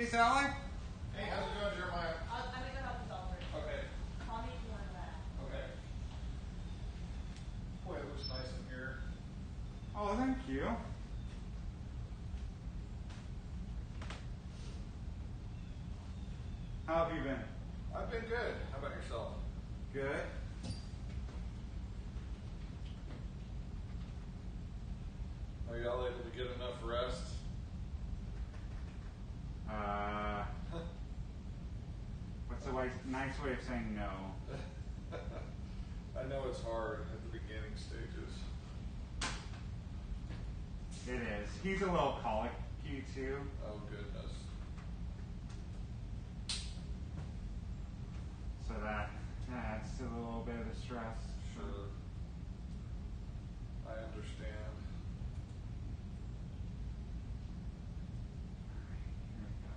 Sally? Hey, how's it going, Jeremiah? I'm gonna go help the dog first. Okay. Call me if you want to go out. Okay. Boy, it looks nice in here. Oh, thank you. How have you been? I've been good. How about yourself? Good. Are y'all able to get enough rest? What's a nice way of saying no? I know it's hard at the beginning stages. It is. He's a little colicky too. Oh, goodness. So that adds to a little bit of the stress. Sure. I understand. Here we go.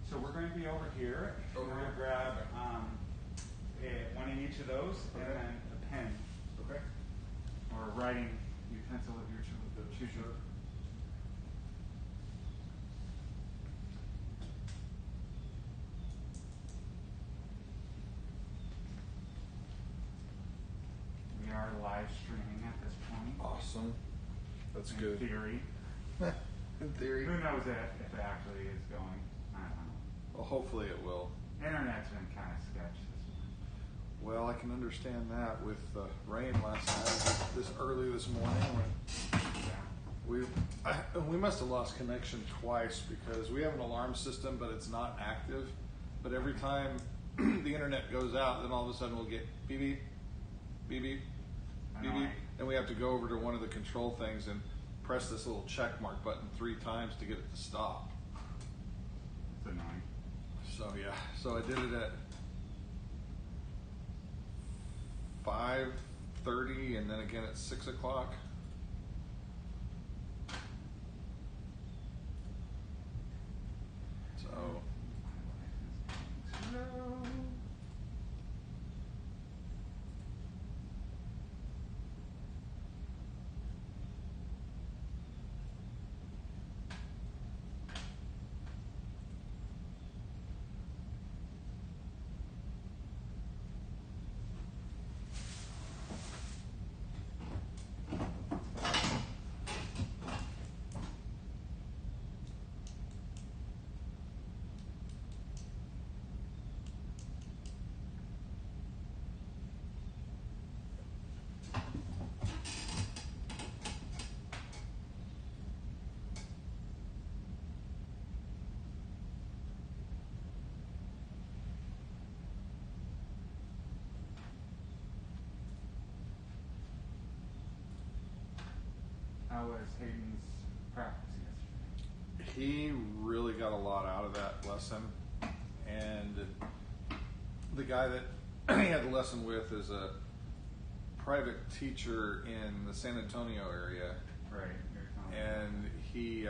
So we're going to be over here. We're Over going here. to grab one in each of those and Okay. then a pen Okay. or a writing utensil of your choosing. Sure. We are live streaming at this point. Awesome. That's in good. theory. In theory. Who knows if it actually is going? I don't know. Well, hopefully it will. Internet's been kind of sketchy this Well, I can understand that with the rain last night, this early this morning. When month. we must have lost connection twice because we have an alarm system, but it's not active. But every time the internet goes out, then all of a sudden we'll get beep beep, beep beep, beep beep, Annoying. and we have to go over to one of the control things and press this little check mark button 3 times to get it to stop. It's annoying. So yeah, so I did it at 5:30 and then again at 6 o'clock. So How was Hayden's practice yesterday? he really got a lot out of that lesson, and the guy that he had the lesson with is a private teacher in the San Antonio area, Right. and he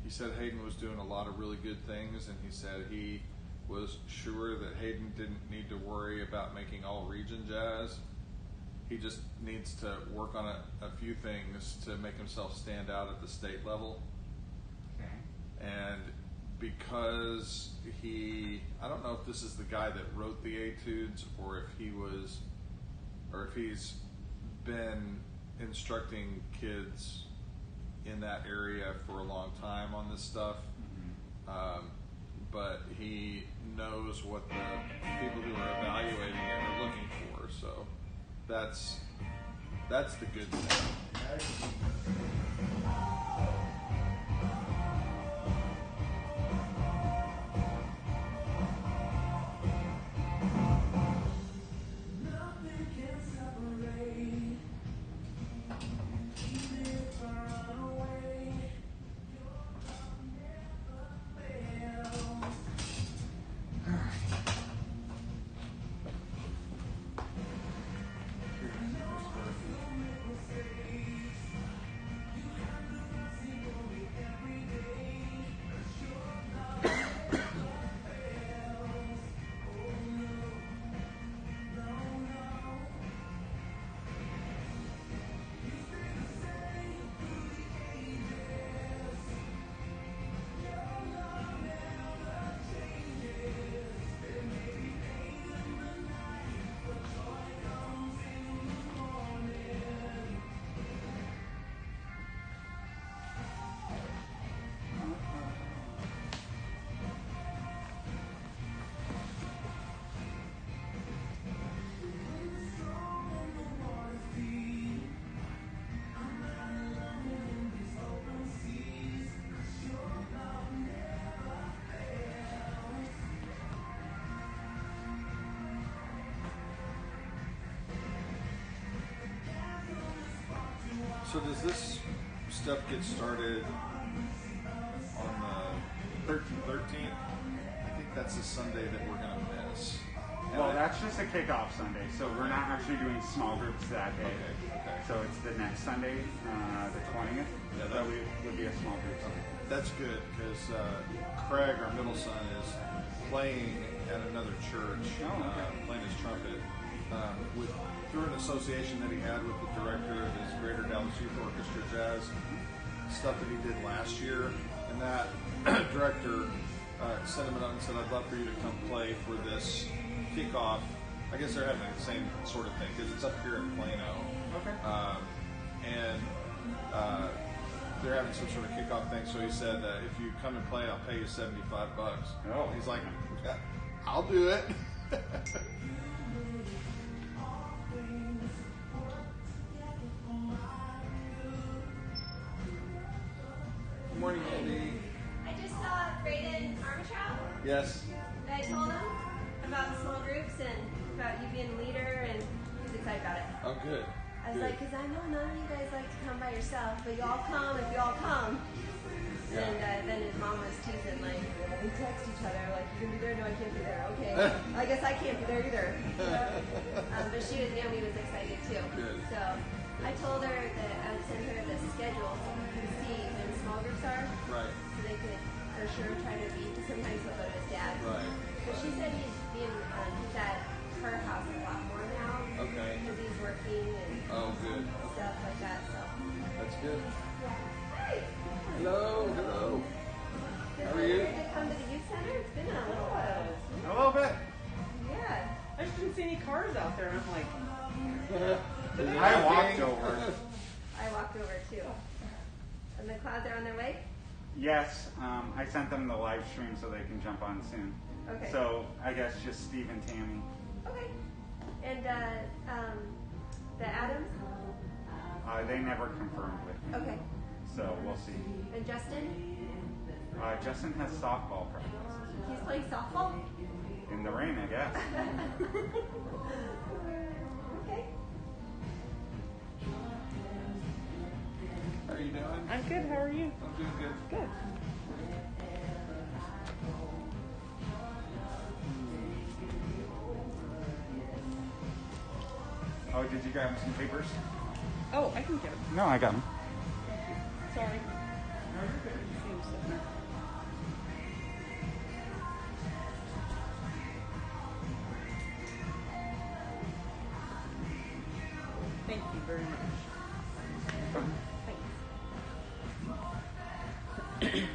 said Hayden was doing a lot of really good things, and he said he was sure that Hayden didn't need to worry about making all region jazz. He just needs to work on a few things to make himself stand out at the state level. Okay. And because I don't know if this is the guy that wrote the etudes or if he's been instructing kids in that area for a long time on this stuff. Mm-hmm. But he knows what the people who are evaluating it are looking for. So that's the good thing. Nothing can separate. Even if I run away, your love never fails. I know I still make mistakes. So does this stuff get started on the 13th? I think that's the Sunday that we're going to miss. And Well, that's just a kickoff Sunday, so we're not actually doing small groups that day. Okay. So it's the next Sunday, the 20th. Yeah, that would be a small group Sunday. That's good because Craig, our middle son, is playing at another church, playing his trumpet through an association that he had with the director of his Greater Dallas Youth Orchestra Jazz stuff that he did last year, and that director sent him out and said, "I'd love for you to come play for this kickoff." I guess they're having the same sort of thing because it's up here in Plano. Okay. And they're having some sort of kickoff thing. So he said, if you come and play, I'll pay you $75. Oh. He's like, yeah, I'll do it. Good morning, Andy. I just saw Brayden Armitrout. Yes. And I told him about the small groups and about you being the leader, and he's excited about it. Oh, good. I was Good. like, because I know none of you guys like to come by yourself, but you all come if you all come. Yeah. And then his mom was teasing, like, we text each other, like, you can be there? No, I can't be there. Okay. I guess I can't be there either. But Naomi was excited too. Good. So I told her that I would send her the schedule so you can see when small groups are. Right. So they could for sure try to be, because sometimes he'll go to his dad. Right. But she said he's at her house a lot more now. Okay. Because he's working and Oh, good. stuff like that. So. That's good. Yeah. Hey. Hello. Hello. How are you? Did you come to the youth center? It's been a little while. A little bit. Yeah. I just didn't see any cars out there, and I'm like, I walked over. I walked over too. And the clouds are on their way? Yes, I sent them the live stream so they can jump on soon. Okay. So I guess just Steve and Tammy. Okay. And the Adams? They never confirmed with me. Okay. So we'll see. And Justin? Justin has softball practice. He's playing softball? In the rain, I guess. Okay. How are you doing? I'm good. How are you? I'm doing good. Good. Oh, did you grab some papers? Oh, I can get it. No, I got them. Sorry. Seems sitting there. Thank you very much. Thanks.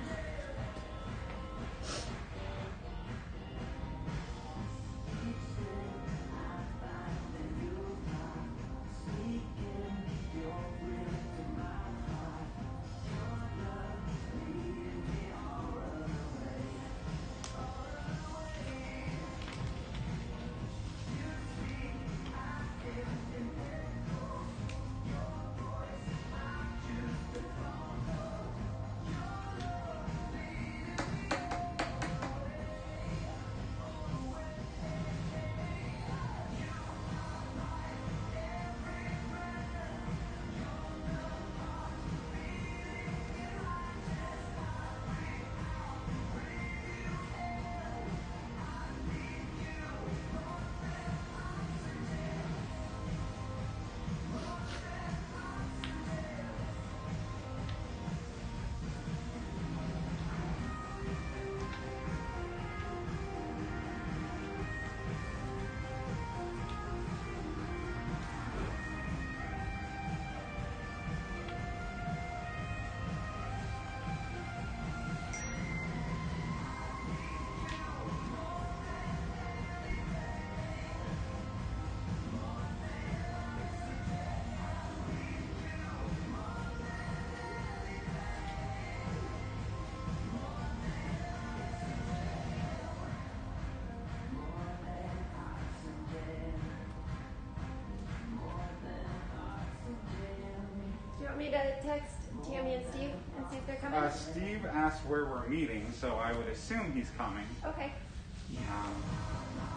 Do you want me to text Tammy and Steve and see if they're coming? Steve asked where we're meeting, so I would assume he's coming. Okay.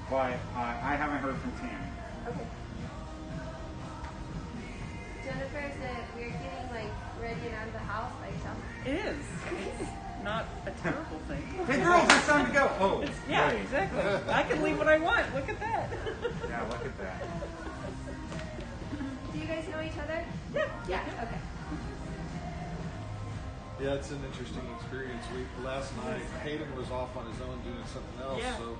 But I haven't heard from Tammy. Okay. Jennifer said we're getting It is. It's not a terrible thing. Hey girls, it's time to go. Oh, Yeah, wait. exactly. I can leave what I want. Look at that. Yeah, look at that. Do you guys know each other? Yeah. Yeah. Okay. Yeah, it's an interesting experience. Last night Hayden was off on his own doing something else, Yeah. so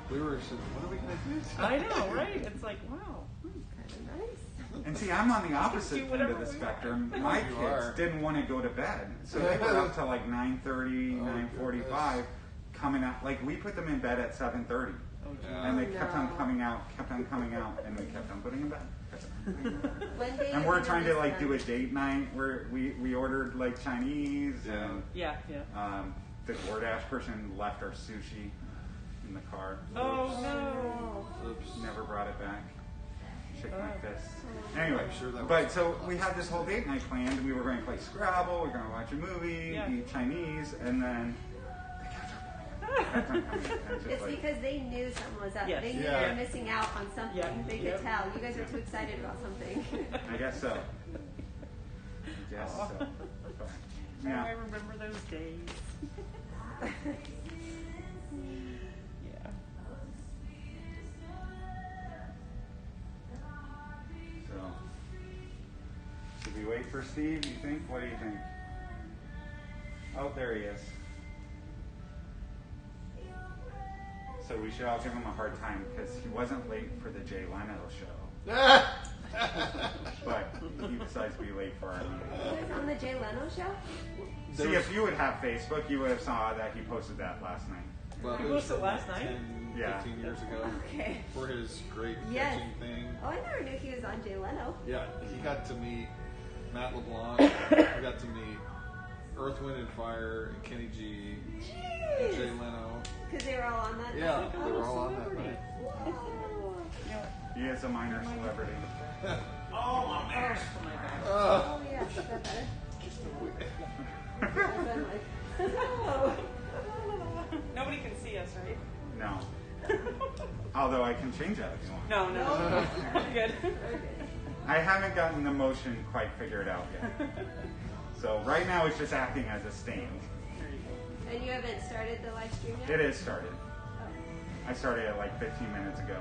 we were saying, what are we gonna do I know, right? It's like, wow. Kind of nice. And see, I'm on the opposite do end whatever of the we spectrum. My You kids are. didn't want to go to bed, so they were up till like 9:30, 9:45, coming out. Like we put them in bed at 7:30, Oh, gee. Yeah. and they kept on no. coming out, and we kept on putting them back. When they And we're did trying to this like one- do a date night where we ordered like Chinese. Yeah. And, Yeah, yeah. the DoorDash person left our sushi in the car. Oh, no. Oops. Never brought it back. Shake my Oh. fist. Anyway, I'm sure that but was- so we had this whole date night planned. We were going to play Scrabble. We were going to watch a movie, Yeah. eat Chinese, and then they kept on coming. And it's just It's like, because they knew something was up. Yes. They knew Yeah. they were missing out on something. Yeah. They could Yep. tell. You guys were too excited about something. I guess so. I guess so. But, Oh, I yeah. remember those days. Yeah. So, should we wait for Steve? You think? What do you think? Oh, there he is. So we should all give him a hard time because he wasn't late for the Jay Leno show, but he decides to be late for our meeting. You guys on the Jay Leno show? See, if you would have Facebook, you would have saw that he posted that last night. Well, You it was posted from last night? 10, Yeah. 15 years ago Okay. for his great Yes. catching thing. Oh, I never knew he was on Jay Leno. Yeah, he got to meet Matt LeBlanc. He got to meet Earth, Wind, and Fire, and Kenny G, and Jay Jeez. Leno. Because they were all on that. Yeah, night? they were all on that celebrity. night. Whoa. You know, He is a minor celebrity. oh my bad. Oh, yeah. Is that better? I've been like, oh. Nobody can see us, right? No. Although I can change that if you want. No, no. We're good. Okay. I haven't gotten the motion quite figured out yet. So right now it's just acting as a stand. There you go. And you haven't started the live stream yet? It is started. Oh. I started it like 15 minutes ago.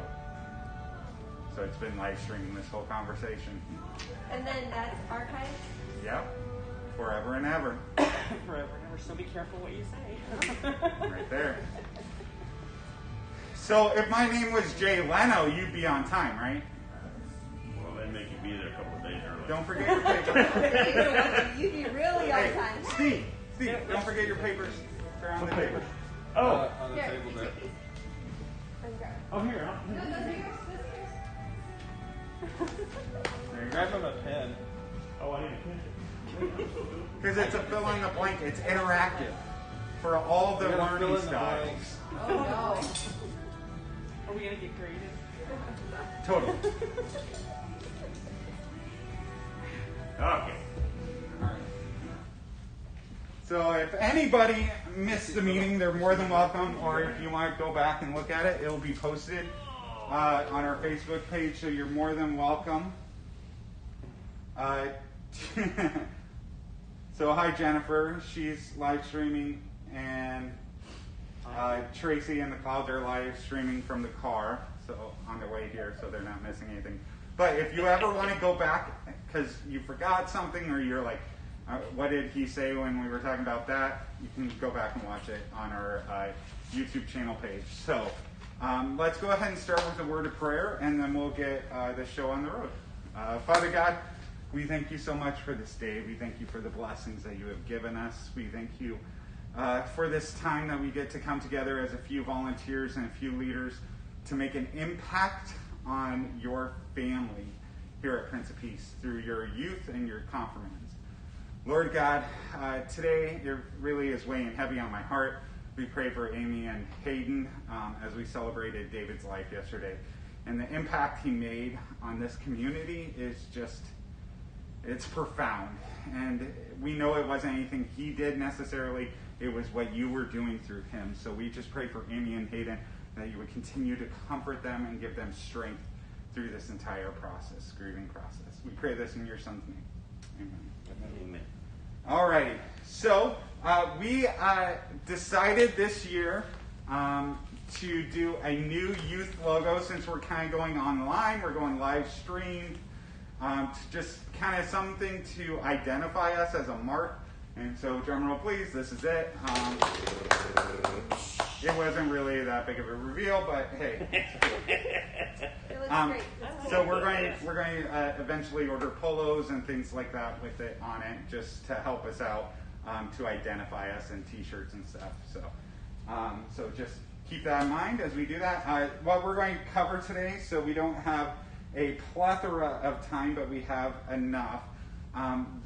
So it's been live streaming this whole conversation. And then that's archived? Yep. Forever and ever. Forever and ever. So be careful what you say. Right there. So if my name was Jay Leno, you'd be on time, right? Well, they make you be there a couple of days early. Don't forget your papers. You'd be really on Hey, time. Steve, don't forget your papers. They're on the table. Oh, On the Here, table you there. take these. And grab it. oh here. No, those are yours. Those are yours. There you Grab go. him a pen. Oh, I need a pen. Because it's a fill in the blank. It's interactive for all the You gotta fill learning in the styles. blanks. Oh, no. Are we gonna get graded? Totally. Okay. So if anybody missed the meeting, they're more than welcome. Or if you want to go back and look at it, it'll be posted on our Facebook page. So you're more than welcome. So hi Jennifer, she's live streaming, and Tracy and the Clouds are live streaming from the car. So on their way here, so they're not missing anything. But if you ever want to go back because you forgot something, or you're like, what did he say when we were talking about that? You can go back and watch it on our YouTube channel page. So let's go ahead and start with a word of prayer, and then we'll get the show on the road. Father God, we thank you so much for this day. We thank you for the blessings that you have given us. We thank you for this time that we get to come together as a few volunteers and a few leaders to make an impact on your family here at Prince of Peace through your youth and your confirmands. Lord God, today it really is weighing heavy on my heart. We pray for Amy and Hayden as we celebrated David's life yesterday. And the impact he made on this community is just, it's profound. And we know it wasn't anything he did necessarily. It was what you were doing through him. So we just pray for Amy and Hayden that you would continue to comfort them and give them strength through this entire process, grieving process. We pray this in your son's name. Amen. Amen. Alrighty, so we decided this year to do a new youth logo since we're kind of going online. We're going live streamed. Just kind of something to identify us as a mark. And so, drum roll please, this is it. It wasn't really that big of a reveal, but hey. It looks great. So we're going to eventually order polos and things like that with it on it, just to help us out, to identify us, and T-shirts and stuff. So just keep that in mind as we do that. What we're going to cover today, so we don't have a plethora of time, but we have enough.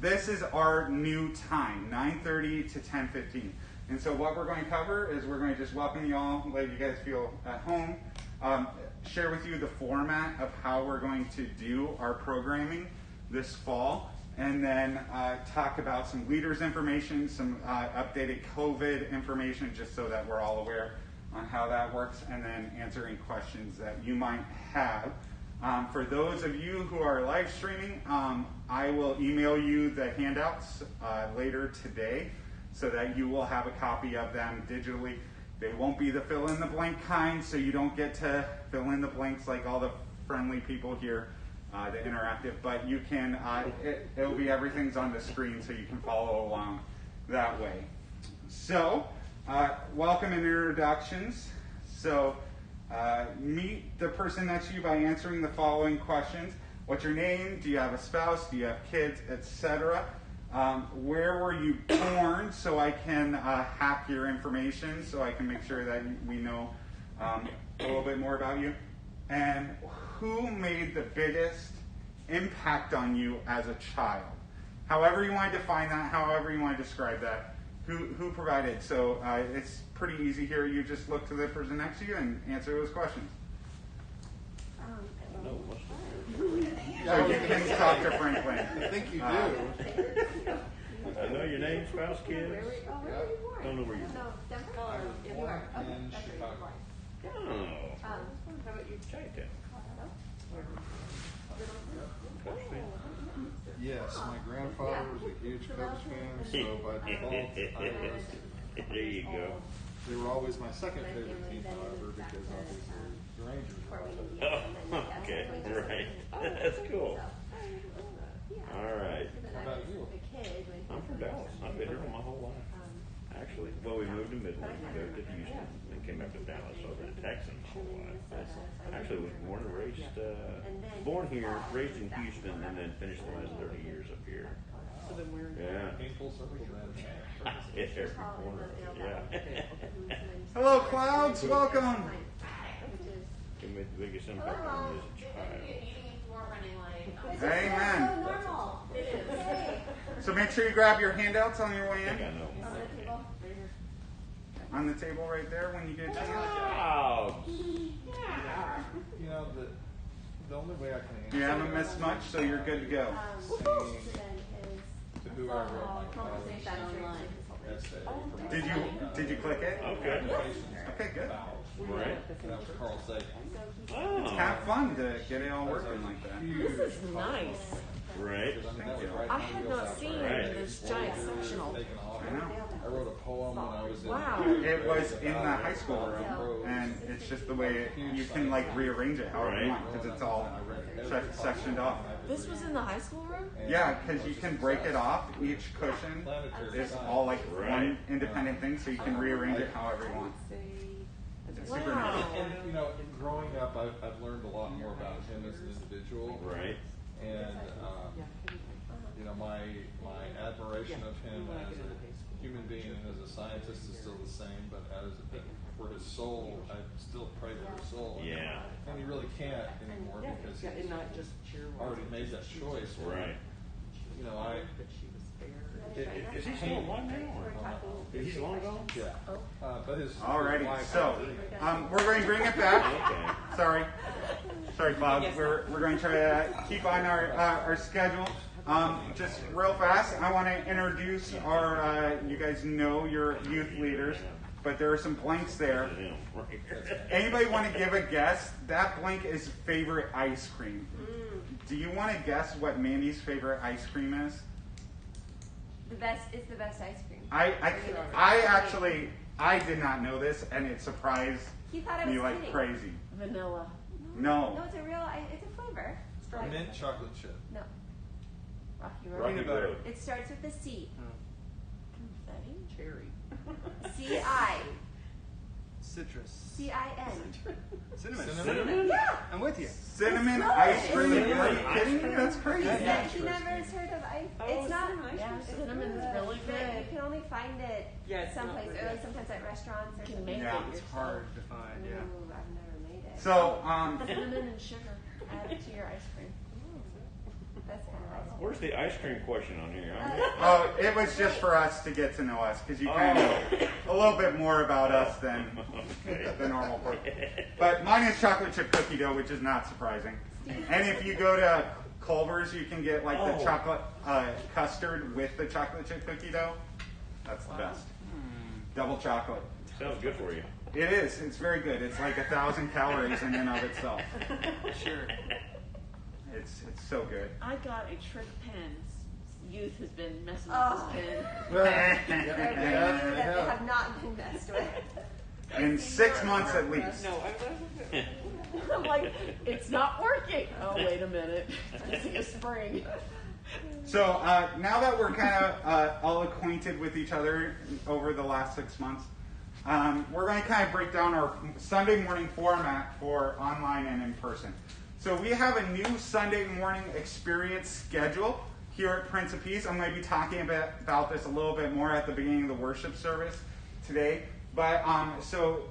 This is our new time, 9:30 to 10:15. And so what we're going to cover is we're going to just welcome you all, let you guys feel at home, share with you the format of how we're going to do our programming this fall, and then talk about some leaders information, some updated COVID information, just so that we're all aware on how that works, and then answering questions that you might have. For those of you who are live streaming, I will email you the handouts later today so that you will have a copy of them digitally. They won't be the fill-in-the-blank kind, so you don't get to fill in the blanks like all the friendly people here, the interactive, but you can, it'll be everything's on the screen so you can follow along that way. So, welcome and introductions. So, meet the person next to you by answering the following questions. What's your name? Do you have a spouse? Do you have kids? Etc. Where were you born, so I can hack your information, so I can make sure that we know a little bit more about you. And who made the biggest impact on you as a child? However you want to define that, however you want to describe that, who provided. So it's pretty easy here. You just look to the person next to you and answer those questions. So you can talk to Franklin. I think you do. I know your name, spouse, kids. Where were you born? Don't know where you're No, Denver? I was You born are. Okay, in that's where you were Chicago. born. Oh. How about you? Chinatown. Colorado? Cubs fan? Yes, my grandfather was a huge Cubs fan, so by default, I was. There you go. They were always my second favorite team, however, because obviously the Rangers were always. Oh, okay, right. That's cool. All right. How about you? I'm from Dallas. I've been here my whole life. Actually, well, we moved to Midland, we moved to Houston, then came back to Dallas. So I've been in Texas my whole life. Actually, was born and raised, born here, raised in Houston, and then finished the last 30 years up here. So then we're Yeah. Painful circle then. Hit every corner of it, yeah. Hello, Clouds. Welcome. It made the biggest impact on me as a child. Amen. Normal. It is. So make sure you grab your handouts on your way I think I in. know. On the table. On the table right there when you get a chance. Oh, You know, the only way I can answer You haven't missed much, so you're good to go. to who I wrote my college essay for my Did you click it? okay. Okay, good. Right. That was Carl Sagan. It's Oh, kind of fun to get it all working like that. This is nice. right. I mean, that was right I in the had wheelhouse, not seen Right. this giant sectional. taken off. I know. I wrote a poem when I was in. Wow. It was in the high school room, and it's just the way you can like rearrange it however you want because it's all sectioned off. This was in the high school room? Yeah, because you can break it off. Each cushion is all like one independent thing, so you can rearrange it however you want. It's super neat. Wow. And you know, growing up, I've learned a lot more about him as an individual. Right. And you know, my admiration of him as a human being and as a scientist is still the same, but for his soul, I still pray for his soul. Yeah. And he really can't anymore because Yeah, and he's not just cheer. already made that choice. Right. You know, That she was there. Is he still alive now? Or? He's long gone? Yeah. But his Alrighty, wife- so we're going to bring it back. Okay. Sorry, Cloud. We're going to try to keep on our schedule. Just real fast, I want to introduce our. You guys know your youth leaders, but there are some blanks there. Him, right. Anybody want to give a guess? That blank is favorite ice cream. Do you want to guess what Mandy's favorite ice cream is? The best. It's the best ice cream. I did not know this, and it surprised He thought I me was like kidding. crazy. Vanilla. No. No, it's a real. It's a flavor. Like- Mint chocolate chip. No. Rocky Road. Rocky Peanut butter. Road. It starts with a C. Confetti. Cherry. C-I. Citrus. C-I-N. Cinnamon. Cinnamon? Yeah. I'm with you. Cinnamon good. ice cream? Cinnamon Are you ice kidding me? cream? That's crazy. Yeah, he never has heard of ice. It's not. Yeah, cinnamon is really But you good. can only find it Yeah, it's not someplace, very or good. like sometimes at restaurants or You can something. make Yeah, it It's yourself. hard to find, yeah. Ooh, I've never made it. So, Cinnamon and sugar added to your ice cream. That's kind of ice cream. Where's the ice cream question on here? it was just for us to get to know us, because you kind of know a little bit more about us than the normal person. But mine is chocolate chip cookie dough, which is not surprising. And if you go to Culver's, you can get like the Oh. chocolate custard with the chocolate chip cookie dough. That's the best. Double chocolate. Sounds good for you. It is. It's very good. It's like 1,000 calories in and of itself. Sure. It's so good. I got a trick pen. Youth has been messing with Oh. this pen. They're bringing you that they have not been messed with. In 6 months at least. No, I I'm like, it's not working. Oh, wait a minute. I see a spring. So now that we're kind of all acquainted with each other over the last 6 months, we're going to kind of break down our Sunday morning format for online and in person. So we have a new Sunday morning experience schedule here at Prince of Peace. I'm going to be talking about this a little bit more at the beginning of the worship service today. But so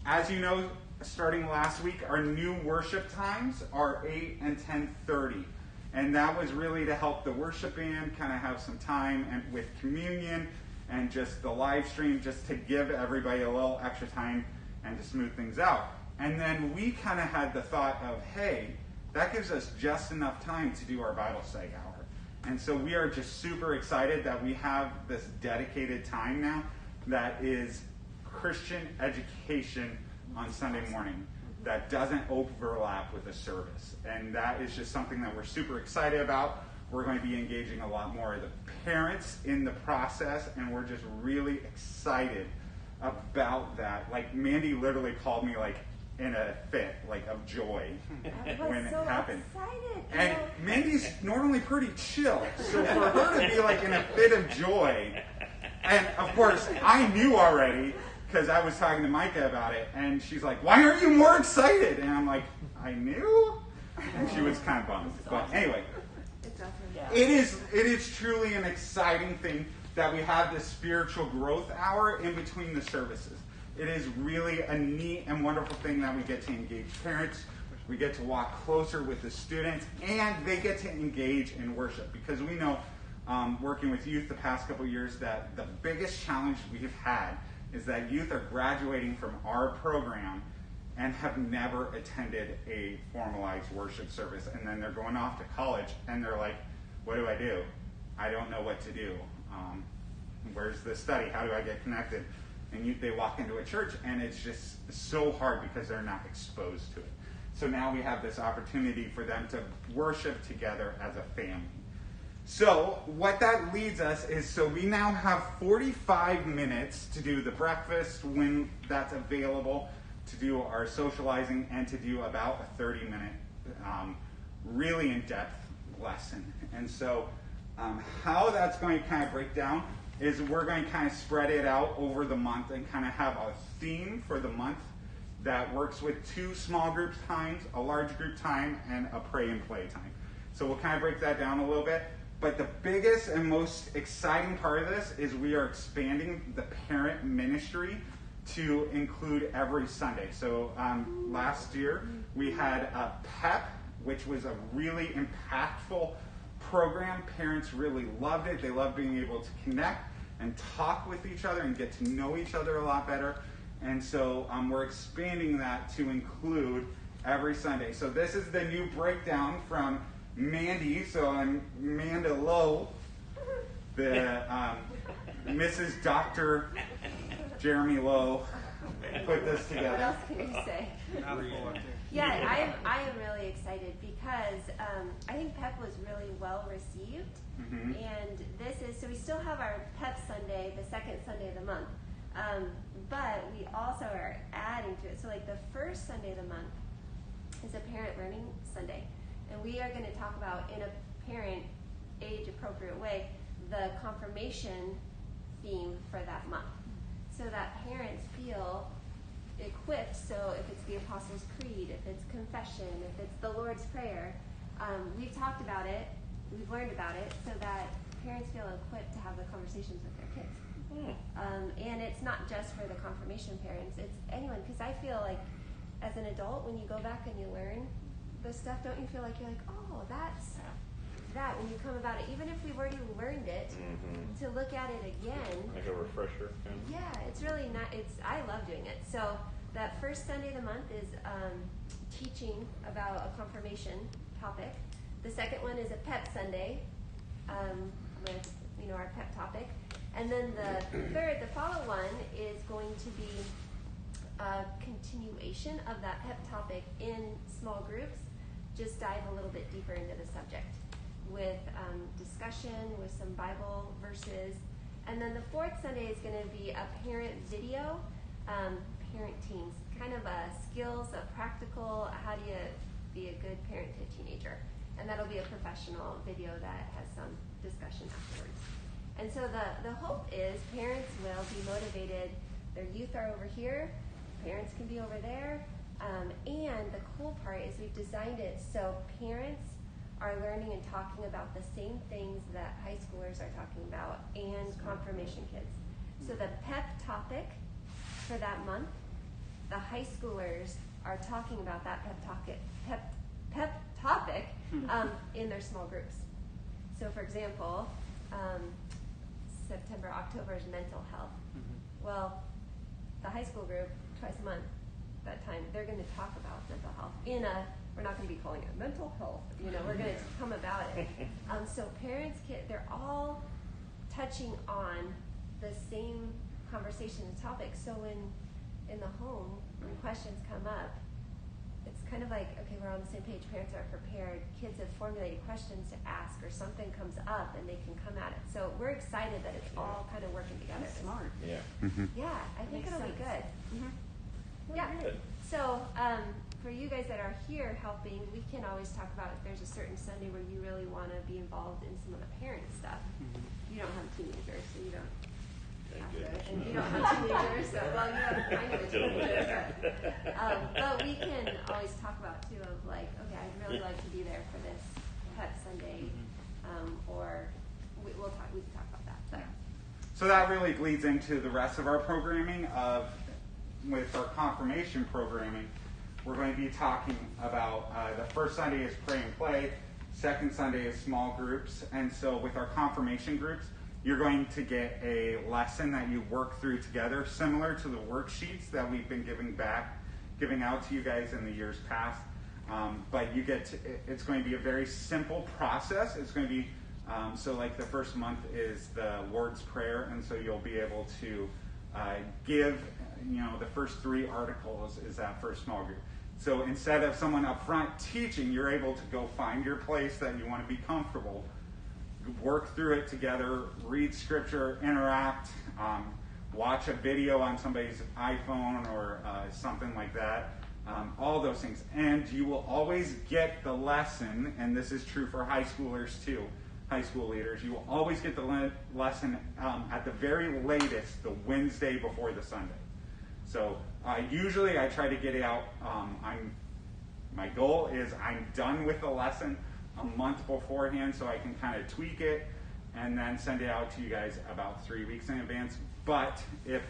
as you know, starting last week, our new worship times are 8 and 10:30. And that was really to help the worship band kind of have some time and with communion and just the live stream, just to give everybody a little extra time and to smooth things out. And then we kind of had the thought of, hey, that gives us just enough time to do our Bible study hour. And so we are just super excited that we have this dedicated time now that is Christian education on Sunday morning that doesn't overlap with the service. And that is just something that we're super excited about. We're going to be engaging a lot more of the parents in the process, and we're just really excited about that. Like, Mandy literally called me like in a fit, like, of joy I when was it so happened. excited. And Mandy's normally pretty chill, so for her to be like in a fit of joy, and of course I knew already because I was talking to Micah about it, and she's like, "Why aren't you more excited?" And I'm like, "I knew," and she was kind of bummed. But anyway, It's awesome. Yeah. it is truly an exciting thing that we have this spiritual growth hour in between the services. It is really a neat and wonderful thing that we get to engage parents, we get to walk closer with the students, and they get to engage in worship. Because we know, working with youth the past couple of years, that the biggest challenge we've had is that youth are graduating from our program and have never attended a formalized worship service. And then they're going off to college, and they're like, what do I do? I don't know what to do. Where's the study? How do I get connected? And they walk into a church, and it's just so hard because they're not exposed to it. So now we have this opportunity for them to worship together as a family. So what that leads us is, so we now have 45 minutes to do the breakfast when that's available, to do our socializing, and to do about a 30-minute really in-depth lesson. And so how that's going to kind of break down is we're going to kind of spread it out over the month and kind of have a theme for the month that works with 2 small group times, a large group time, and a pray and play time. So we'll kind of break that down a little bit. But the biggest and most exciting part of this is we are expanding the parent ministry to include every Sunday. So last year we had a PEP, which was a really impactful program. Parents really loved it. They loved being able to connect and talk with each other and get to know each other a lot better. And so we're expanding that to include every Sunday. So this is the new breakdown from Mandy. So I'm Amanda Lowe, the Mrs. Dr. Jeremy Lowe put this What together. else can you say? Mouthful up there. Yeah, I am really excited because I think PEP was really well received And this is, so we still have our PEP Sunday, the second Sunday of the month. But we also are adding to it. So like the first Sunday of the month is a Parent Learning Sunday. And we are going to talk about, in a parent age appropriate way, the confirmation theme for that month. So that parents feel equipped. So if it's the Apostles' Creed, if it's confession, if it's the Lord's Prayer, we've talked about it, we've learned about it, so that parents feel equipped to have the conversations with their kids. And it's not just for the confirmation parents, it's anyone, because I feel like as an adult, when you go back and you learn the stuff, don't you feel like you're like, oh, that's that, when you come about it, even if we've already learned it, to look at it again. Like a refresher kind of. Yeah, it's really not, I love doing it. So that first Sunday of the month is teaching about a confirmation topic. The second one is a PEP Sunday with, our PEP topic. And then the follow one is going to be a continuation of that PEP topic in small groups. Just dive a little bit deeper into the subject with discussion, with some Bible verses. And then the fourth Sunday is going to be a parent video, parent teams, kind of a skills, a practical, how do you be a good parent to a teenager. And that'll be a professional video that has some discussion afterwards. And so the hope is parents will be motivated. Their youth are over here, parents can be over there. And the cool part is we've designed it so parents are learning and talking about the same things that high schoolers are talking about and confirmation kids. So the PEP topic for that month, the high schoolers are talking about that PEP topic in their small groups. So for example, September, October is mental health. Well, the high school group, twice a month, that time, they're going to talk about mental health we're not going to be calling it mental health, we're going to come about it. So parents, they're all touching on the same conversation and topic. So in the home, when questions come up, it's kind of like, okay, we're on the same page, parents are prepared, kids have formulated questions to ask, or something comes up and they can come at it. So we're excited that it's all kind of working together. That's smart. Yeah. Yeah, I think Makes it'll be sense. good. Very Yeah. good. So for you guys that are here helping, we can always talk about if there's a certain Sunday where you really want to be involved in some of the parent stuff. You don't have teenagers, so you don't Thank have to. goodness. And you don't have teenagers, so, well, you have kind of a teenager. But we can always talk about, too, of like, okay, I'd really like to be there for this PEP Sunday, or we can talk about that. But. So that really leads into the rest of our programming with our confirmation programming. We're going to be talking about the first Sunday is pray and play, second Sunday is small groups, and so with our confirmation groups, you're going to get a lesson that you work through together, similar to the worksheets that we've been giving out to you guys in the years past. But it's going to be a very simple process. It's going to be so like the first month is the Lord's Prayer, and so you'll be able to give, the first 3 articles is that first small group. So instead of someone up front teaching, you're able to go find your place that you want to be comfortable, work through it together, read scripture, interact, watch a video on somebody's iPhone or something like that, all those things. And you will always get the lesson, and this is true for high schoolers too, high school leaders, you will always get the lesson at the very latest, the Wednesday before the Sunday. So usually I try to get it out, my goal is I'm done with the lesson a month beforehand so I can kind of tweak it and then send it out to you guys about 3 weeks in advance. But if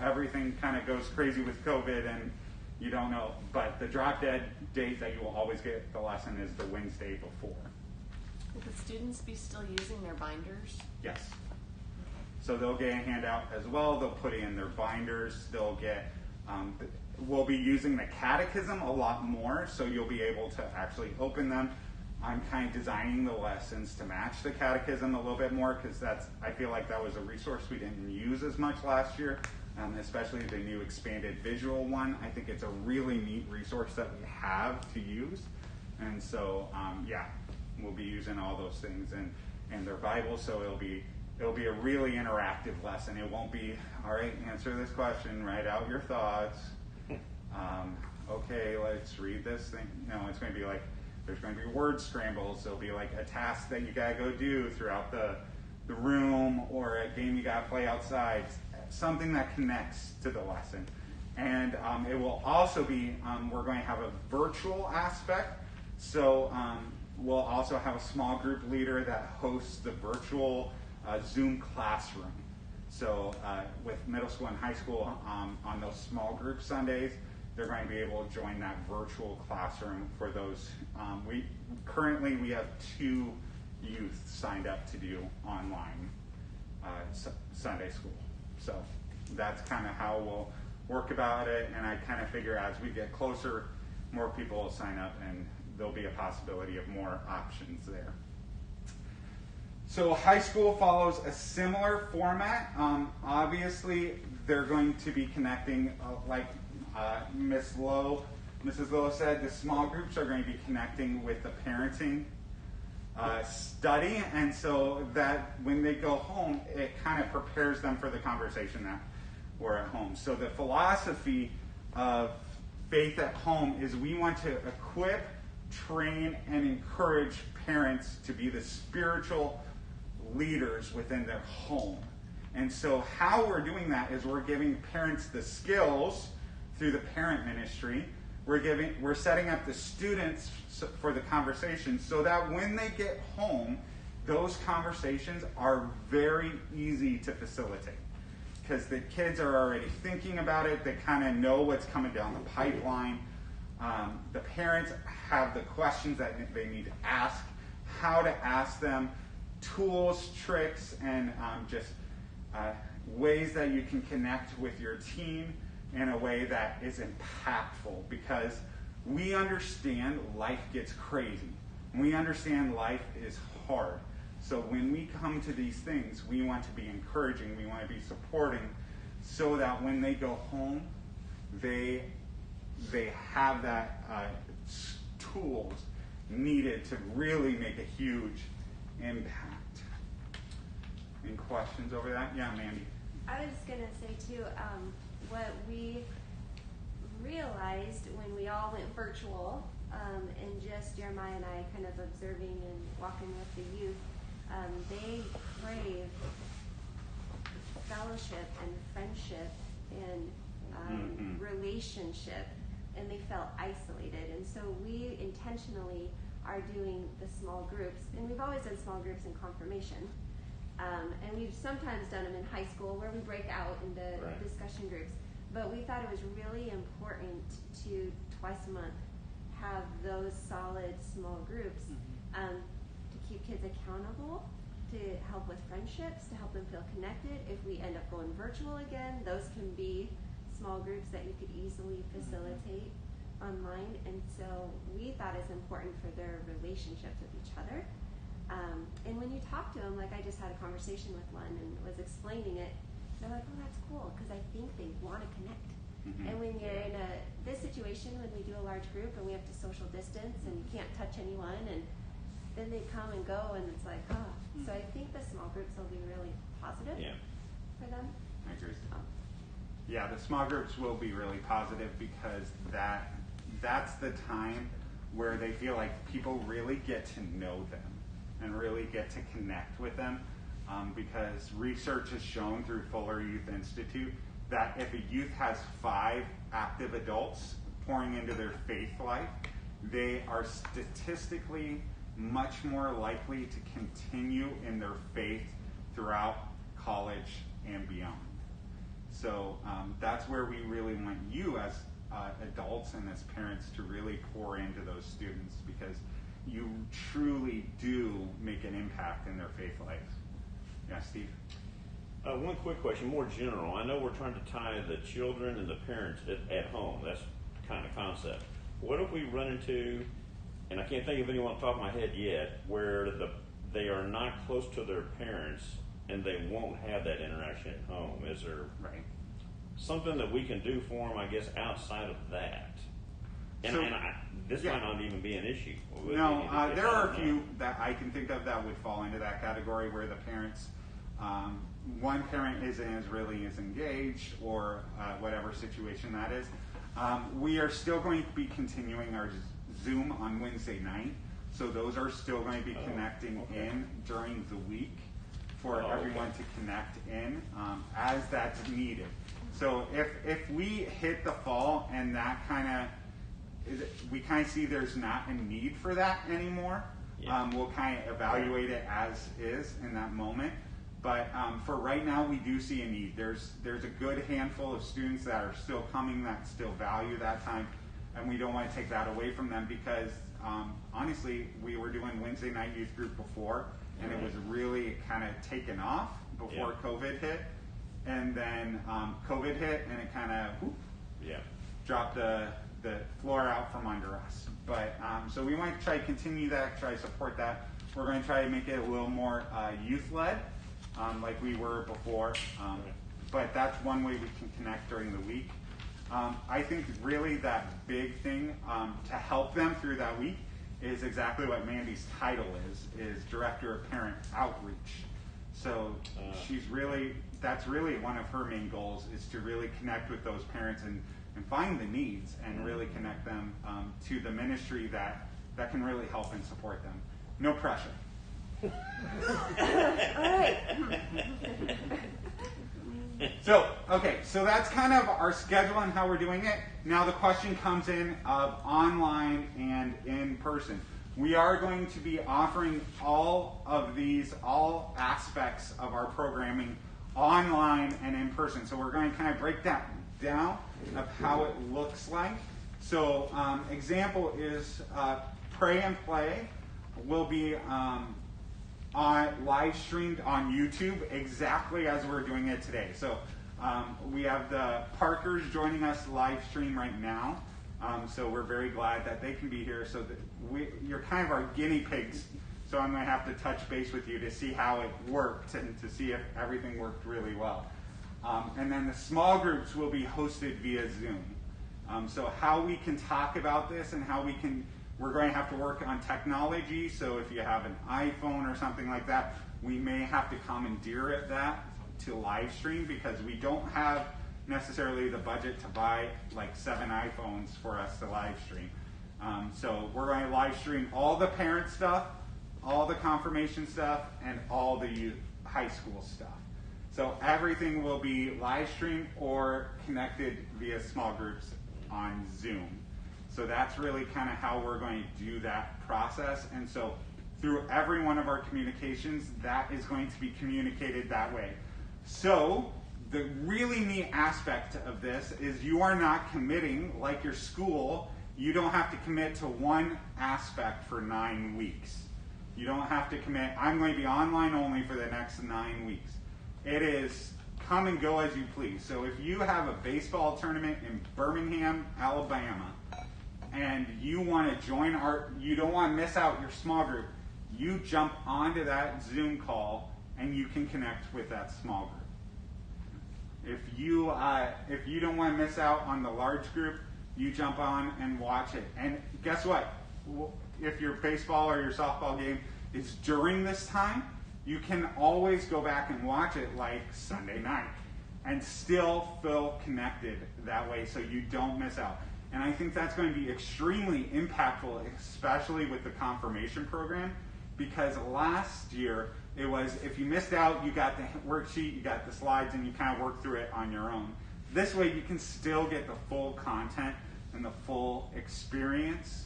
everything kind of goes crazy with COVID and you don't know, but the drop dead date that you will always get the lesson is the Wednesday before. Will the students be still using their binders? Yes. So they'll get a handout as well. They'll put it in their binders. They'll get, we'll be using the catechism a lot more, so you'll be able to actually open them. I'm kind of designing the lessons to match the catechism a little bit more, because I feel like that was a resource we didn't use as much last year, especially the new expanded visual one. I think it's a really neat resource that we have to use. And so, we'll be using all those things. And and their Bible. So it'll be a really interactive lesson. It won't be, all right, answer this question, write out your thoughts. Okay, let's read this thing. No, it's going to be like, there's going to be word scrambles. There'll be like a task that you got to go do throughout the room, or a game you got to play outside, something that connects to the lesson. And it will also be, we're going to have a virtual aspect. So we'll also have a small group leader that hosts the virtual Zoom classroom. So with middle school and high school, on those small group Sundays, they're going to be able to join that virtual classroom for those. Currently we have 2 youth signed up to do online Sunday school. So that's kind of how we'll work about it, and I kind of figure as we get closer, more people will sign up, and there'll be a possibility of more options there. So high school follows a similar format. Obviously, they're going to be connecting, like Mrs. Lowe said, the small groups are going to be connecting with the parenting study, and so that when they go home, it kind of prepares them for the conversation that we're at home. So the philosophy of Faith at Home is we want to equip, train, and encourage parents to be the spiritual leaders within their home. And so how we're doing that is we're giving parents the skills through the parent ministry. We're setting up the students for the conversation so that when they get home, those conversations are very easy to facilitate, because the kids are already thinking about it. They kind of know what's coming down the pipeline. The parents have the questions that they need to ask, how to ask them, tools, tricks, and just ways that you can connect with your team in a way that is impactful, because we understand life gets crazy. We understand life is hard. So when we come to these things, we want to be encouraging, we want to be supporting, so that when they go home, they have that tools needed to really make a huge impact. Any questions over that? Yeah, Mandy. I was going to say too, what we realized when we all went virtual, and just Jeremiah and I kind of observing and walking with the youth, they crave fellowship and friendship and relationship, and they felt isolated. And so we intentionally are doing the small groups, and we've always done small groups in confirmation. And we've sometimes done them in high school where we break out into discussion groups. But we thought it was really important to twice a month have those solid small groups to keep kids accountable, to help with friendships, to help them feel connected. If we end up going virtual again, those can be small groups that you could easily facilitate online. And so we thought it's important for their relationships with each other. And when you talk to them, like I just had a conversation with one and was explaining it, they're like, oh, that's cool, because I think they want to connect. And when you're in this situation, when we do a large group and we have to social distance and you can't touch anyone, and then they come and go, and it's like, oh. So I think the small groups will be really positive for them. I agree. Yeah, the small groups will be really positive, because that's the time where they feel like people really get to know them and really get to connect with them, because research has shown through Fuller Youth Institute that if a youth has 5 active adults pouring into their faith life, they are statistically much more likely to continue in their faith throughout college and beyond. So that's where we really want you as adults and as parents to really pour into those students, because you truly do make an impact in their faith life. Yeah, Steve? One quick question, more general. I know we're trying to tie the children and the parents at home. That's kind of concept. What if we run into, and I can't think of anyone off the top of my head yet, where they are not close to their parents and they won't have that interaction at home? Is there something that we can do for them, I guess, outside of that? And, So- this yeah. might not even be an issue. with No, any of the kids. there I are don't a know. few that I can think of that would fall into that category where the parents, one parent isn't really as engaged or whatever situation that is. We are still going to be continuing our Zoom on Wednesday night, so those are still going to be connecting in during the week for everyone to connect in as that's needed. So if we hit the fall and that we kind of see there's not a need for that anymore, we'll kind of evaluate it as is in that moment. But for right now, we do see a need. There's a good handful of students that are still coming that still value that time, and we don't want to take that away from them because honestly, we were doing Wednesday night youth group before, and it was really kind of taken off before COVID hit, and then COVID hit, and it kind of dropped the floor out from under us. But so we want to try to continue that, try to support that. We're going to try to make it a little more youth-led, like we were before. But that's one way we can connect during the week. I think really that big thing to help them through that week is exactly what Mandy's title is Director of Parent Outreach. So that's really one of her main goals is to really connect with those parents and find the needs and really connect them to the ministry that can really help and support them. No pressure. All right. So that's kind of our schedule and how we're doing it. Now the question comes in of online and in person. We are going to be offering all aspects of our programming online and in person. So we're going to kind of break that down of how it looks like. So example is Pray and Play will be live streamed on YouTube exactly as we're doing it today. So we have the Parkers joining us live stream right now. So we're very glad that they can be here. So that you're kind of our guinea pigs. So I'm going to have to touch base with you to see how it worked and to see if everything worked really well. And then the small groups will be hosted via Zoom. So how we can talk about this and we're going to have to work on technology. So if you have an iPhone or something like that, we may have to commandeer that to live stream because we don't have necessarily the budget to buy like 7 iPhones for us to live stream. So we're going to live stream all the parent stuff, all the confirmation stuff, and all the high school stuff. So everything will be live streamed or connected via small groups on Zoom. So that's really kind of how we're going to do that process. And so through every one of our communications, that is going to be communicated that way. So the really neat aspect of this is you are not committing, like your school, you don't have to commit to one aspect for 9 weeks. You don't have to commit, I'm going to be online only for the next 9 weeks. It is come and go as you please. So if you have a baseball tournament in Birmingham, Alabama, and you want to join you don't want to miss out your small group, you jump onto that Zoom call and you can connect with that small group. If you don't want to miss out on the large group, you jump on and watch it. And guess what? If your baseball or your softball game is during this time, you can always go back and watch it like Sunday night and still feel connected that way so you don't miss out. And I think that's going to be extremely impactful, especially with the confirmation program, because last year it was if you missed out, you got the worksheet, you got the slides, and you kind of worked through it on your own. This way you can still get the full content and the full experience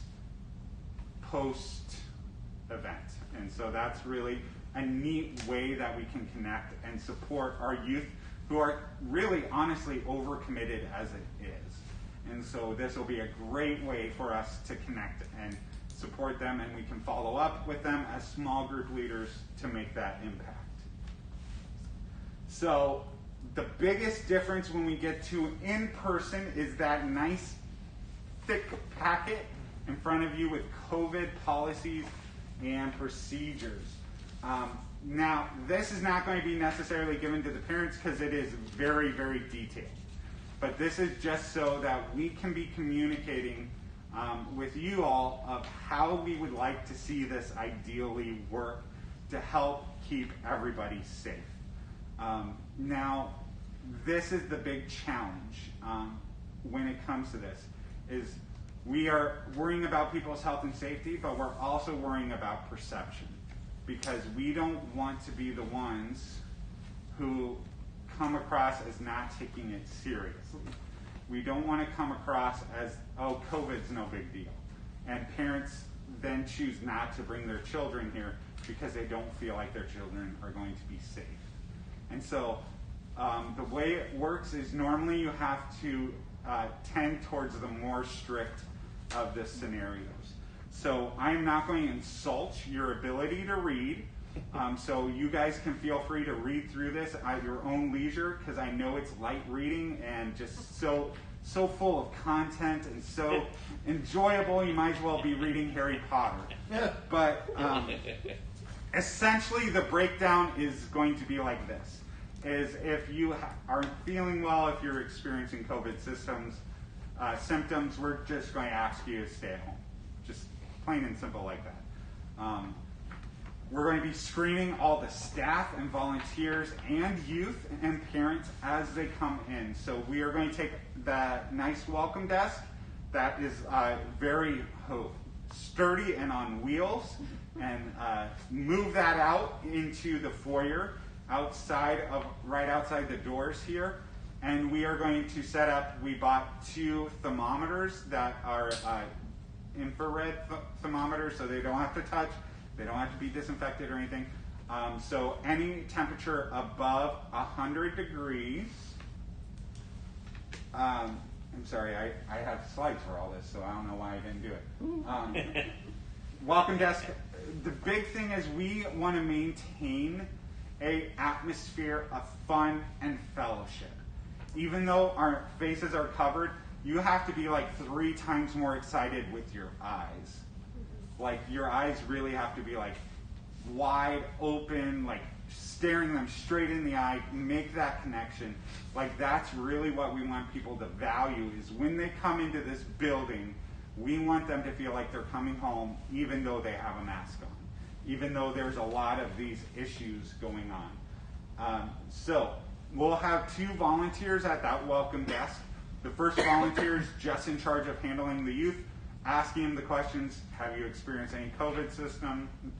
post-event. And so that's really a neat way that we can connect and support our youth who are really honestly overcommitted as it is. And so this will be a great way for us to connect and support them, and we can follow up with them as small group leaders to make that impact. So the biggest difference when we get to in-person is that nice thick packet in front of you with COVID policies and procedures. Now, this is not going to be necessarily given to the parents because it is very, very detailed. But this is just so that we can be communicating with you all of how we would like to see this ideally work to help keep everybody safe. Now, this is the big challenge when it comes to this, is we are worrying about people's health and safety, but we're also worrying about perception, because we don't want to be the ones who come across as not taking it seriously. We don't want to come across as, oh, COVID's no big deal. And parents then choose not to bring their children here because they don't feel like their children are going to be safe. And so the way it works is normally you have to tend towards the more strict of the scenarios. So I'm not going to insult your ability to read. So you guys can feel free to read through this at your own leisure, because I know it's light reading and just so full of content and so enjoyable. You might as well be reading Harry Potter. But essentially the breakdown is going to be like this. Is if you aren't feeling well, if you're experiencing COVID symptoms, we're just going to ask you to stay at home. Just plain and simple like that. We're going to be screening all the staff and volunteers and youth and parents as they come in. So we are going to take that nice welcome desk that is very sturdy and on wheels, and move that out into the foyer right outside the doors here. And we are going to set up, we bought 2 thermometers that are infrared thermometers, so they don't have to touch. They don't have to be disinfected or anything. So any temperature above 100 degrees, I'm sorry, I have slides for all this, so I don't know why I didn't do it. Welcome desk. The big thing is we want to maintain an atmosphere of fun and fellowship. Even though our faces are covered, you have to be like 3 times more excited with your eyes. Like, your eyes really have to be like wide open, like staring them straight in the eye, make that connection. Like, that's really what we want people to value, is when they come into this building, we want them to feel like they're coming home even though they have a mask on, even though there's a lot of these issues going on. So we'll have 2 volunteers at that welcome desk. The first volunteer is just in charge of handling the youth, asking them the questions: have you experienced any COVID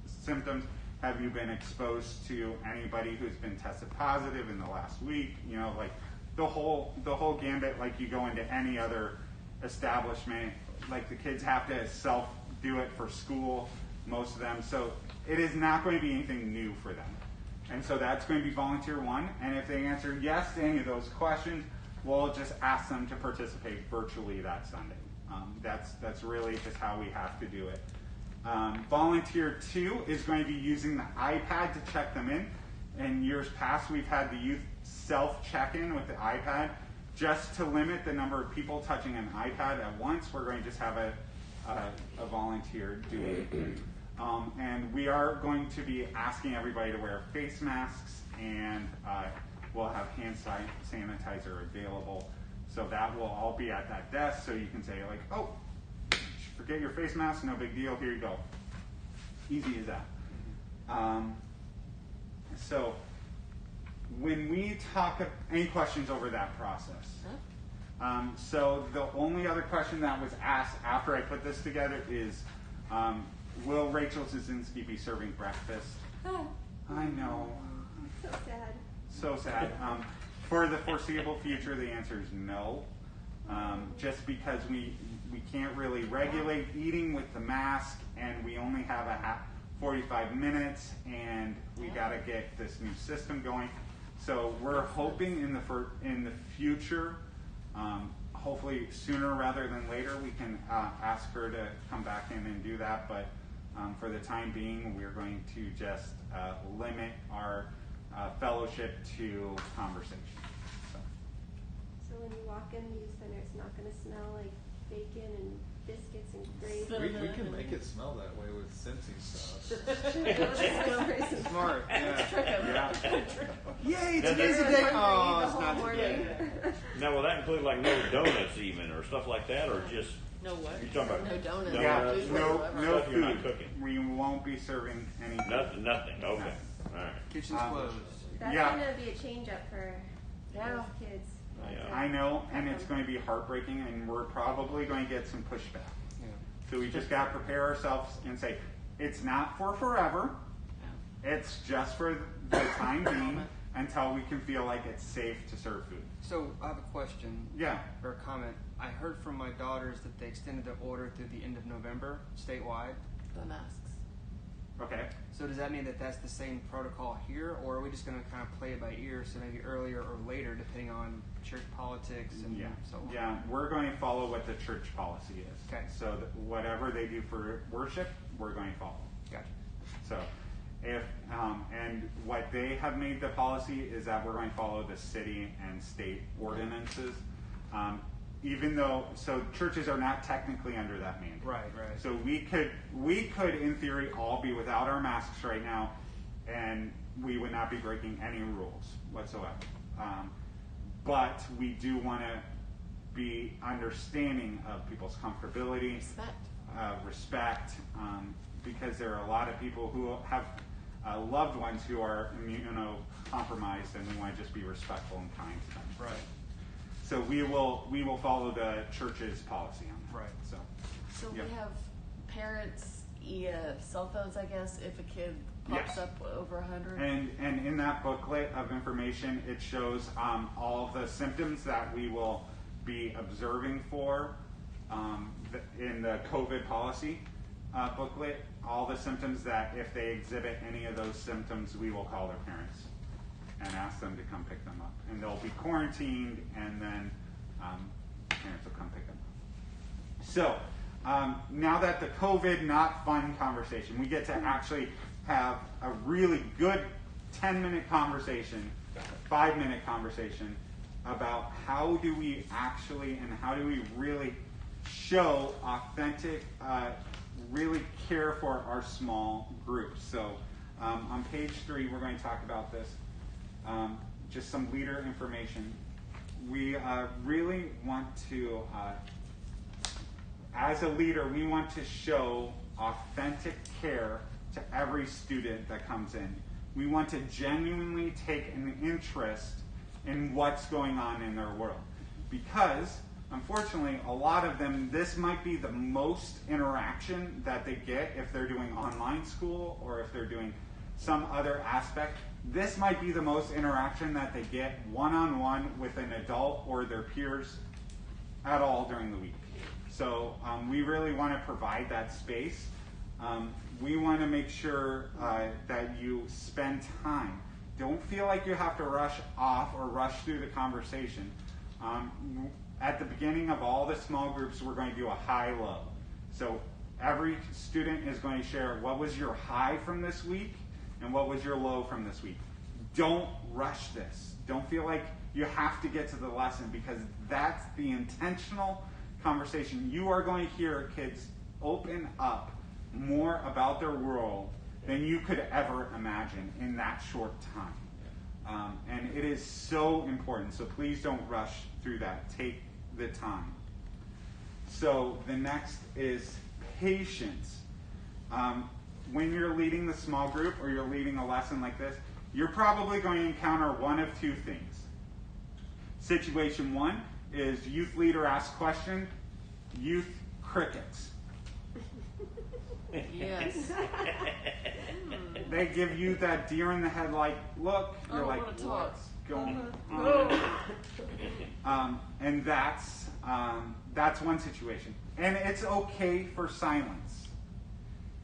symptoms? Have you been exposed to anybody who's been tested positive in the last week? You know, like the whole gambit, like you go into any other establishment. Like, the kids have to self-do it for school, most of them. So it is not going to be anything new for them. And so that's going to be volunteer 1. And if they answer yes to any of those questions, we'll just ask them to participate virtually that Sunday. That's really just how we have to do it. Volunteer 2 is going to be using the iPad to check them in. In years past, we've had the youth self-check-in with the iPad. Just to limit the number of people touching an iPad at once, we're going to just have a volunteer do it. And we are going to be asking everybody to wear face masks, and we'll have hand sanitizer available. So that will all be at that desk, so you can say, like, oh, forget your face mask, no big deal, here you go. Easy as that. So when we talk, any questions over that process? So the only other question that was asked after I put this together is, will Rachel Zazinski be serving breakfast? Oh. I know. So sad. So sad. For the foreseeable future, the answer is no. Just because we can't really regulate eating with the mask, and we only have 45 minutes, and we got to get this new system going. So we're hoping in the future, hopefully sooner rather than later, we can ask her to come back in and do that. But for the time being, we're going to just limit our fellowship to conversation. So when you walk in the youth center, it's not going to smell like bacon and biscuits and gravy. We can make it smell that way with Scentsy stuff. Smart. Yeah. Trick 'em. Yeah. Yay! Now, Today's the does- day. Hungry Oh, the it's whole not morning. today. Now, will that include like no donuts even or stuff like that, or just No what? you're talking about No donuts. Yeah, Donuts, no, whatsoever. no Stuff you're not food. cooking. We won't be serving any food. nothing? Okay, all right. Kitchen's Um, closed. That's Yeah. gonna be a change up for Yeah. those kids. Yeah. I know, and it's going to be heartbreaking, and we're probably going to get some pushback. Yeah. So we just got to prepare ourselves and say, it's not for forever. It's just for the time being until we can feel like it's safe to serve food. So I have a question Yeah. or a comment. I heard from my daughters that they extended the order through the end of November statewide. The masks. Okay. So does that mean that that's the same protocol here, or are we just going to kind of play it by ear, so maybe earlier or later, depending on church politics and Yeah. so on? Yeah. We're going to follow what the church policy is. Okay. So that whatever they do for worship, we're going to follow. Gotcha. So, if and what they have made the policy is that we're going to follow the city and state ordinances, even though churches are not technically under that mandate. Right. So we could in theory all be without our masks right now, and we would not be breaking any rules whatsoever. But we do want to be understanding of people's comfortability, Respect. respect, because there are a lot of people who have loved ones who are immunocompromised, and we want to just be respectful and kind to them. Right. So we will follow the church's policy on that. Right. So So Yeah. we have parents' cell phones, I guess, if a kid pops Yes. up over 100. and in that booklet of information, it shows all of the symptoms that we will be observing for in the COVID policy booklet. All the symptoms that if they exhibit any of those symptoms, we will call their parents and ask them to come pick them up. And they'll be quarantined, and then parents will come pick them up. So now that the COVID not fun conversation, we get to actually have a really good 10-minute conversation, 5-minute conversation about how do we actually and how do we really show authentic, really care for our small groups. So on page 3, we're going to talk about this. Just some leader information. We really want to, as a leader, we want to show authentic care to every student that comes in. We want to genuinely take an interest in what's going on in their world. Because, unfortunately, a lot of them, this might be the most interaction that they get if they're doing online school or if they're doing some other aspect. This might be the most interaction that they get one-on-one with an adult or their peers at all during the week. So we really want to provide that space. We want to make sure that you spend time. Don't feel like you have to rush off or rush through the conversation. At the beginning of all the small groups, we're going to do a high-low. So every student is going to share what was your high from this week and what was your low from this week. Don't rush this. Don't feel like you have to get to the lesson, because that's the intentional conversation. You are going to hear kids open up more about their world than you could ever imagine in that short time. And it is so important. So please don't rush through that. Take the time. So the next is patience. When you're leading the small group or you're leading a lesson like this, you're probably going to encounter one of two things. Situation 1 is youth leader asks question, youth crickets. Yes. They give you that deer in the headlight look. I You're don't like, wanna talk. what's going on? And that's one situation. And it's okay for silence.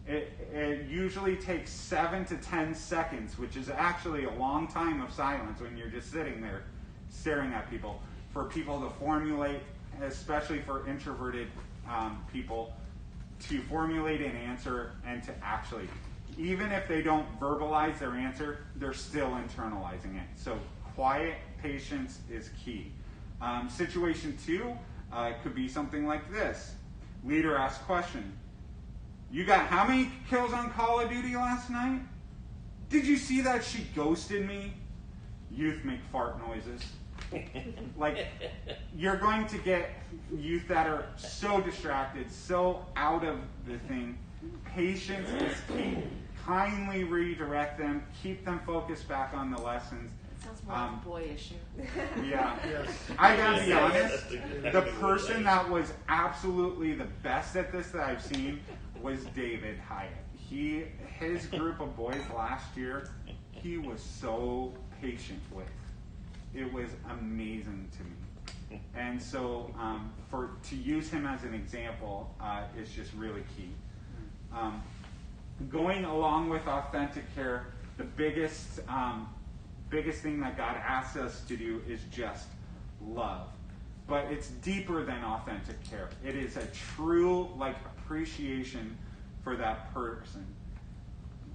It usually takes 7 to 10 seconds, which is actually a long time of silence when you're just sitting there staring at people, for people to formulate, especially for introverted people, to formulate an answer and to actually, even if they don't verbalize their answer, they're still internalizing it. So quiet patience is key. Situation 2 could be something like this. Leader asks question. You got how many kills on Call of Duty last night? Did you see that she ghosted me? Youth make fart noises. Like, you're going to get youth that are so distracted, so out of the thing. Patience is key. Kindly redirect them. Keep them focused back on the lessons. It sounds more like a boy issue. Yeah. Yes. I gotta be Yes, honest, that's a good the way to person relate. that was absolutely the best at this that I've seen was David Hyatt. His group of boys last year, he was so patient with. It was amazing to me. And so to use him as an example is just really key. Going along with authentic care, the biggest thing that God asks us to do is just love. But it's deeper than authentic care. It is a true appreciation for that person.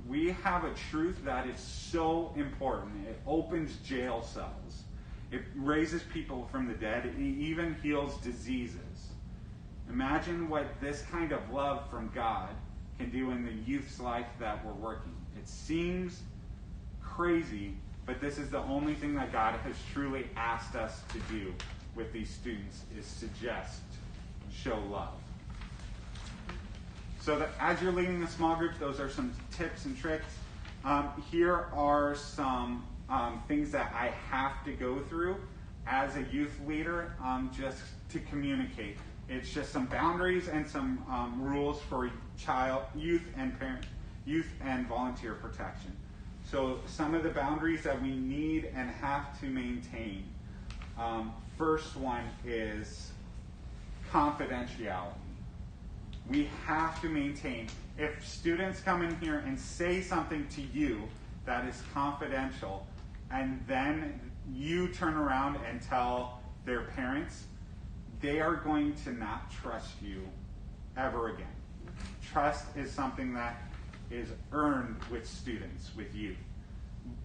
We have a truth that is so important. It opens jail cells. It raises people from the dead. It even heals diseases. Imagine what this kind of love from God can do in the youth's life that we're working. It seems crazy, but this is the only thing that God has truly asked us to do with these students is suggest, show love. So that as you're leading the small groups, those are some tips and tricks. Here are some things that I have to go through as a youth leader just to communicate. It's just some boundaries and some rules for youth and volunteer protection. So some of the boundaries that we need and have to maintain. First one is confidentiality. We have to maintain, if students come in here and say something to you that is confidential, and then you turn around and tell their parents, they are going to not trust you ever again. Trust is something that is earned with students, with youth.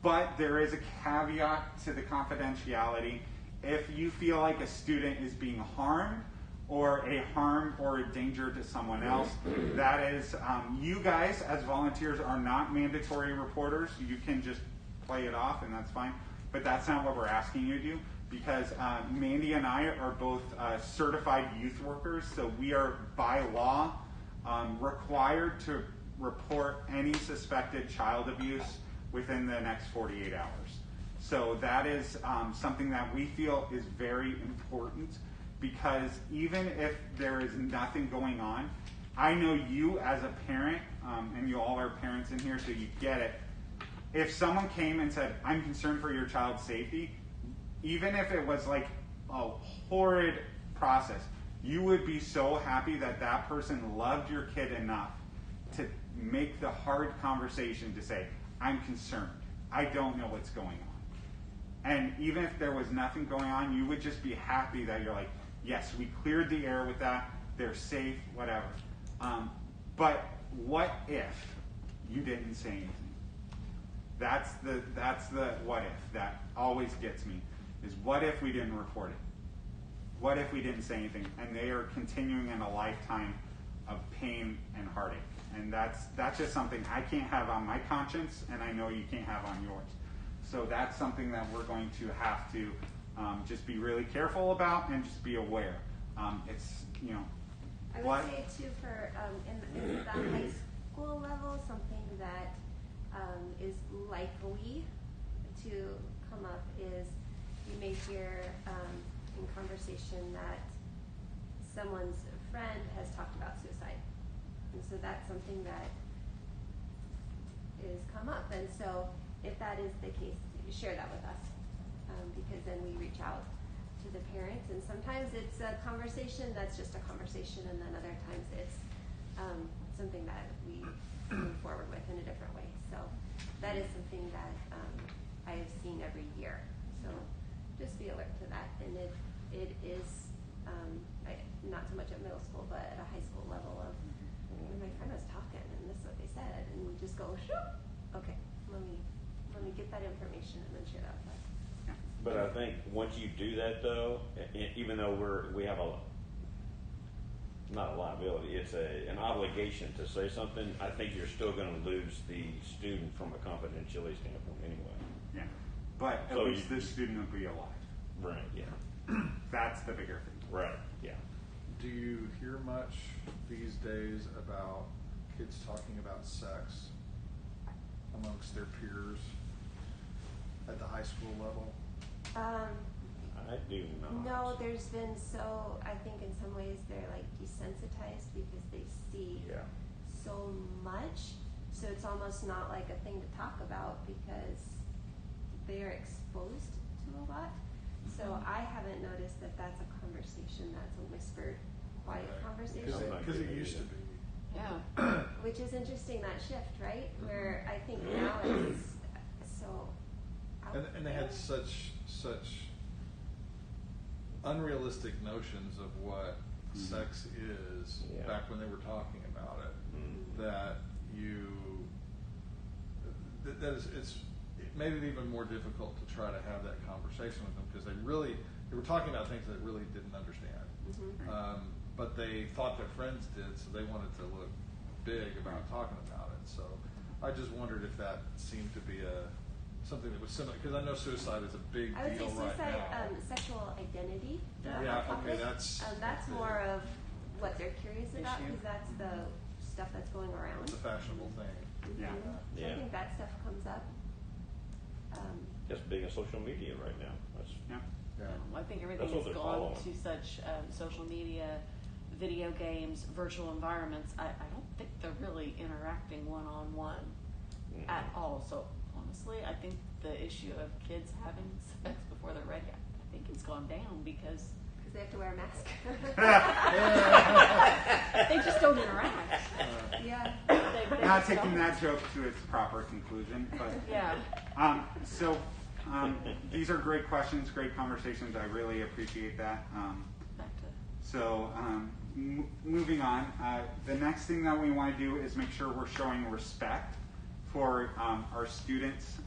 But there is a caveat to the confidentiality. If you feel like a student is being harmed, or a harm or a danger to someone else, that is, you guys as volunteers are not mandatory reporters. You can just play it off and that's fine. But that's not what we're asking you to do, because Mandy and I are both certified youth workers, so we are by law required to report any suspected child abuse within the next 48 hours. So that is something that we feel is very important, because even if there is nothing going on, I know you as a parent, and you all are parents in here, so you get it. If someone came and said, I'm concerned for your child's safety, even if it was like a horrid process, you would be so happy that that person loved your kid enough to make the hard conversation to say, I'm concerned. I don't know what's going on. And even if there was nothing going on, you would just be happy that you're like, yes, we cleared the air with that. They're safe, whatever. But what if you didn't say anything? That's the what if that always gets me, is what if we didn't report it? What if we didn't say anything? And they are continuing in a lifetime of pain and heartache. And that's just something I can't have on my conscience, and I know you can't have on yours. So that's something that we're going to have to just be really careful about and just be aware. It's, you know, I would say too, for in the high school level, something that is likely to come up is you may hear in conversation that someone's friend has talked about suicide, and so that's something that is come up. And so if that is the case, share that with us, because then we reach out to the parents, and sometimes it's a conversation that's just a conversation, and then other times it's something that we move forward with in a different way. So that is something that I have seen every year. So just be alert to that. And it is not so much at middle school, but at a high school level of, my friend was talking and this is what they said, and we just go, okay, let me get that information and then share that with us. But I think once you do that, though, even though we have not a liability, it's an obligation to say something, I think you're still going to lose the student from a confidentiality standpoint anyway. Yeah. But at So least you- the student will be alive. Right, yeah. That's the bigger thing. Right, yeah. Do you hear much these days about kids talking about sex amongst their peers at the high school level? I do not. No, there's been I think in some ways they're like desensitized because they see Yeah. so much. So it's almost not like a thing to talk about because they are exposed to a lot. So I haven't noticed that that's a conversation that's a whispered, quiet conversation. Because it used to be. Yeah. Which is interesting, that shift, right? Where I think now it's so out And they had there. such unrealistic notions of what sex is Yeah. back when they were talking about it, Mhm. that it made it even more difficult to try to have that conversation with them because they were talking about things that they really didn't understand. Mhm. But they thought their friends did, so they wanted to look big about talking about it. So I just wondered if that seemed to be something that was similar, because I know suicide is a big I would say deal right suicide, now. sexual identity. Yeah, topic. okay, that's more of what they're curious about Issue. because that's the stuff that's going around. It's a fashionable thing. Yeah. So Yeah. I think that stuff comes up. Just being on social media right now. That's Yeah. Yeah. I think That's everything what has they're gone following. to such social media, video games, virtual environments. I don't think they're really interacting one-on-one at all. So honestly, I think the issue of kids having sex before they're ready, I think it's gone down because They have to wear a mask. they just don't interact. Yeah. They Not just taking don't. that joke to its proper conclusion, but Yeah. These are great questions, great conversations. I really appreciate that. Back to So moving on, the next thing that we want to do is make sure we're showing respect for our students,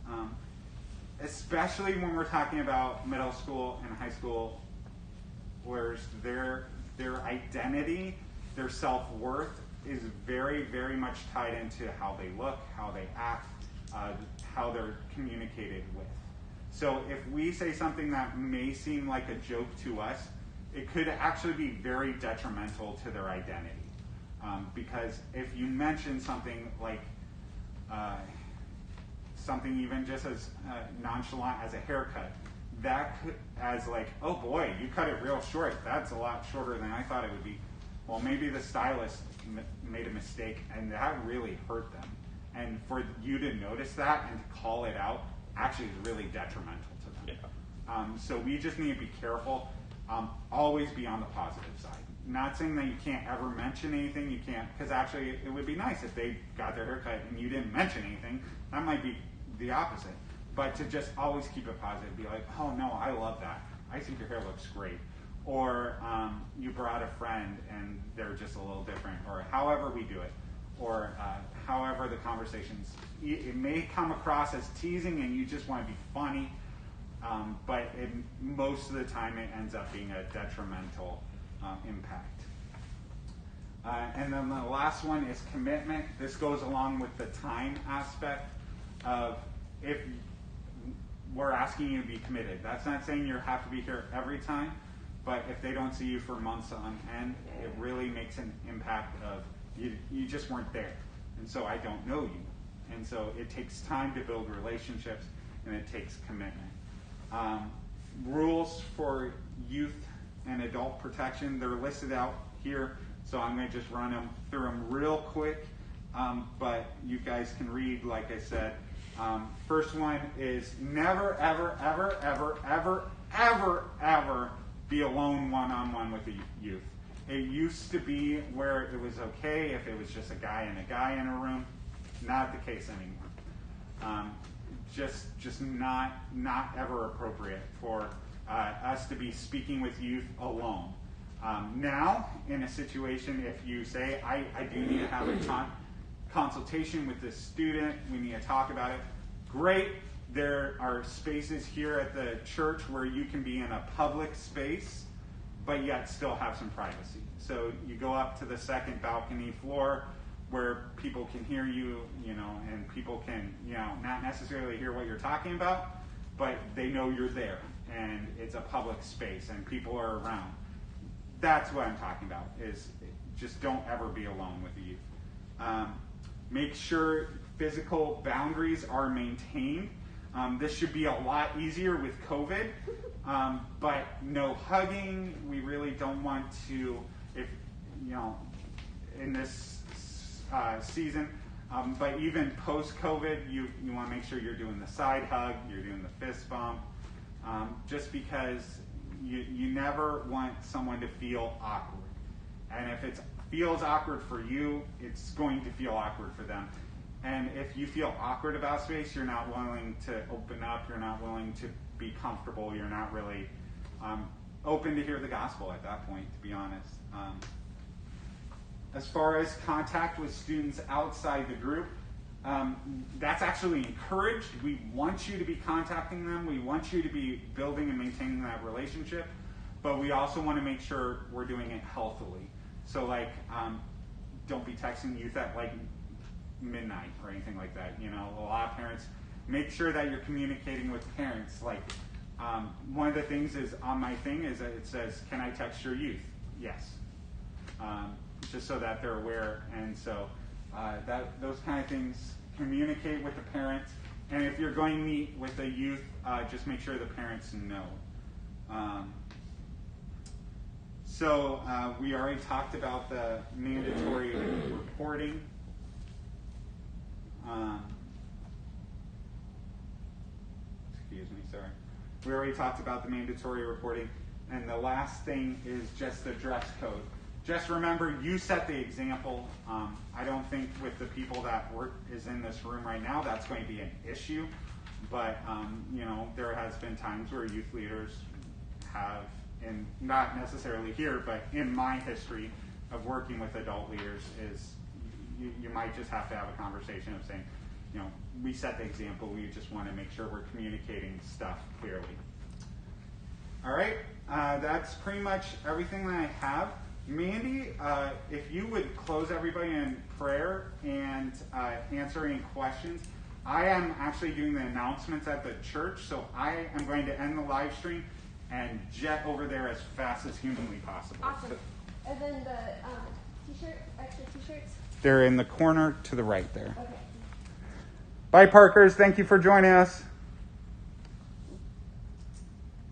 especially when we're talking about middle school and high school, where their identity, their self-worth is very, very much tied into how they look, how they act, how they're communicated with. So if we say something that may seem like a joke to us, it could actually be very detrimental to their identity. Because if you mention something like something even just as nonchalant as a haircut, that could, as like, oh boy, you cut it real short. That's a lot shorter than I thought it would be. Well, maybe the stylist made a mistake and that really hurt them. And for you to notice that and to call it out actually is really detrimental to them. Yeah. So we just need to be careful. Always be on the positive side. Not saying that you can't ever mention anything. You can't, because actually it would be nice if they got their haircut and you didn't mention anything. That might be the opposite. But to just always keep it positive. Be like, oh no, I love that. I think your hair looks great. Or you brought a friend and they're just a little different. Or however we do it. Or however the conversations. It may come across as teasing and you just want to be funny. But most of the time it ends up being a detrimental impact. And then the last one is commitment. This goes along with the time aspect of if we're asking you to be committed. That's not saying you have to be here every time, but if they don't see you for months on end, it really makes an impact of you just weren't there. And so I don't know you. And so it takes time to build relationships and it takes commitment. Rules for youth and adult protection, they're listed out here, so I'm going to just run through them real quick, but you guys can read, like I said. First one is never, ever, ever, ever, ever, ever, ever be alone one-on-one with a youth. It used to be where it was okay if it was just a guy in a room. Not the case anymore. Just not ever appropriate for us to be speaking with youth alone. Now, in a situation, if you say, I do need to have a consultation with this student, we need to talk about it, great. There are spaces here at the church where you can be in a public space but yet still have some privacy. So you go up to the second balcony floor where people can hear you, and people can, not necessarily hear what you're talking about, but they know you're there, and it's a public space, and people are around. That's what I'm talking about, is just don't ever be alone with the youth. Make sure physical boundaries are maintained. This should be a lot easier with COVID, but no hugging. We really don't want to, in this season, but even post-COVID, you want to make sure you're doing the side hug, you're doing the fist bump, just because you never want someone to feel awkward. And if it feels awkward for you, it's going to feel awkward for them. And if you feel awkward about space, you're not willing to open up, you're not willing to be comfortable, you're not really open to hear the gospel at that point, to be honest. As far as contact with students outside the group, that's actually encouraged. We want you to be contacting them. We want you to be building and maintaining that relationship. But we also want to make sure we're doing it healthily. So, don't be texting youth at midnight or anything like that. A lot of parents, make sure that you're communicating with parents. One of the things is on my thing is that it says, "Can I text your youth?" Yes. Just so that they're aware. And so those kind of things, communicate with the parents. And if you're going to meet with a youth, just make sure the parents know. So we already talked about the mandatory reporting. Excuse me, sorry. We already talked about the mandatory reporting. And the last thing is just the dress code. Just remember, you set the example. I don't think with the people that is in this room right now, that's going to be an issue. But, there has been times where youth leaders have, and not necessarily here, but in my history of working with adult leaders, is you might just have to have a conversation of saying, we set the example. We just want to make sure we're communicating stuff clearly. All right, that's pretty much everything that I have. Mandy, if you would close everybody in prayer and answer any questions. I am actually doing the announcements at the church, so I am going to end the live stream and jet over there as fast as humanly possible. Awesome. So, And then the extra t-shirts? they're in the corner to the right there. Okay. Bye, Parkers. Thank you for joining us.